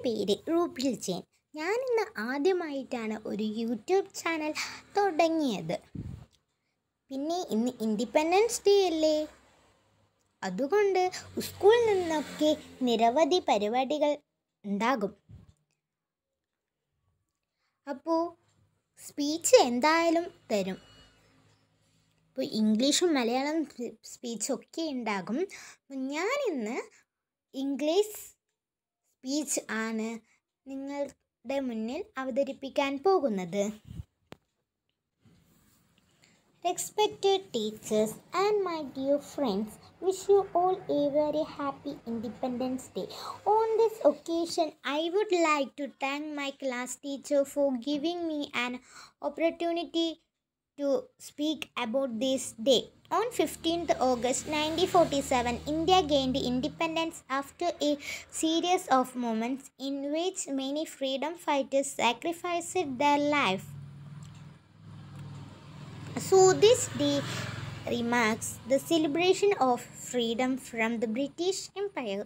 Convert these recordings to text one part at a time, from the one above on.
പേര് റൂബിൽ ജെയിൻ. ഞാനിന്ന് ആദ്യമായിട്ടാണ് ഒരു യൂട്യൂബ് ചാനൽ തുടങ്ങിയത്. പിന്നെ ഇന്ന് ഇൻഡിപെൻഡൻസ് ഡേ അല്ലേ, അതുകൊണ്ട് സ്കൂളിൽ നിന്നൊക്കെ നിരവധി പരിപാടികൾ ഉണ്ടാകും. അപ്പോൾ സ്പീച്ച് എന്തായാലും തരും. ഇപ്പോൾ ഇംഗ്ലീഷും മലയാളം സ്പീച്ചൊക്കെ ഉണ്ടാകും. ഞാനിന്ന് ഇംഗ്ലീഷ് സ്പീച്ച് ആണ് നിങ്ങളുടെ മുന്നിൽ അവതരിപ്പിക്കാൻ പോകുന്നത്. Respected teachers and my dear friends, wish you all a very happy Independence Day. On this occasion, I would like to thank my class teacher for giving me an opportunity to speak about this day. On 15th August 1947, India gained independence after a series of moments in which many freedom fighters sacrificed their life. So this day remarks the celebration of freedom from the British Empire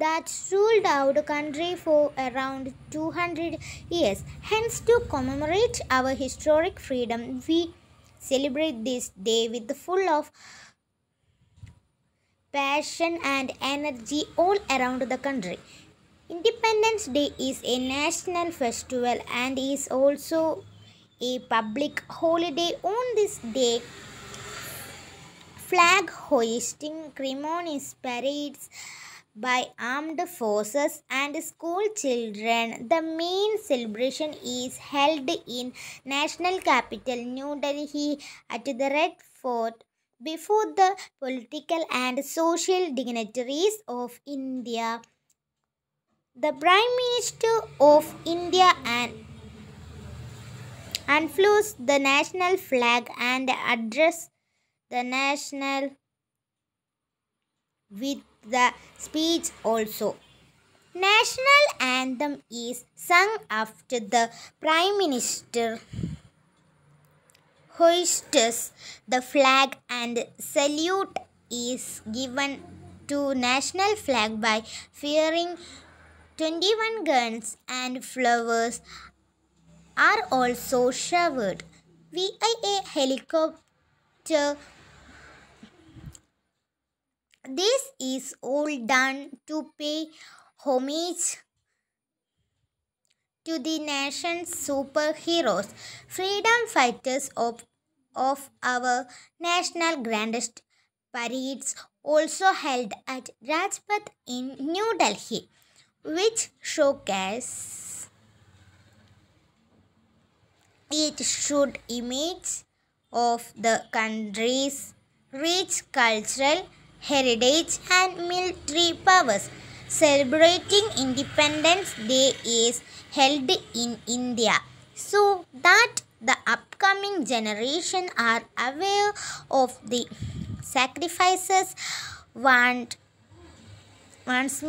that ruled our country for around 200 years. Hence, to commemorate our historic freedom, we celebrate this day with full of passion and energy all around the country. Independence Day is a national festival and is also a public holiday. On this day, flag hoisting ceremonies, parades by armed forces and school children. The main celebration is held in national capital New Delhi at the Red Fort before the political and social dignitaries of India, the Prime Minister of India unfurls the national flag and address the national with the speech also. National anthem is sung after the Prime Minister hoists the flag and salute is given to national flag by firing 21 guns and flowers are also showered via helicopter. This is all done to pay homage to the nation's superheroes, freedom fighters of our national grandest parades also held at Rajpath in New Delhi, which showcase its should image of the country's rich cultural heritage and military powers. Celebrating Independence Day is held in India so that the upcoming generation are aware of the sacrifices once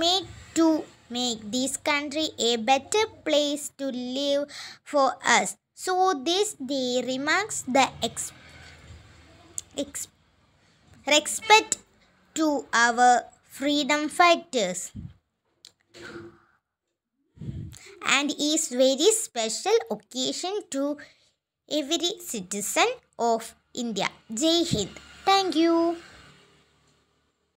made to make this country a better place to live for us. So this day remarks the respect to our freedom fighters and is very special occasion to every citizen of India. Jai Hind. Thank you.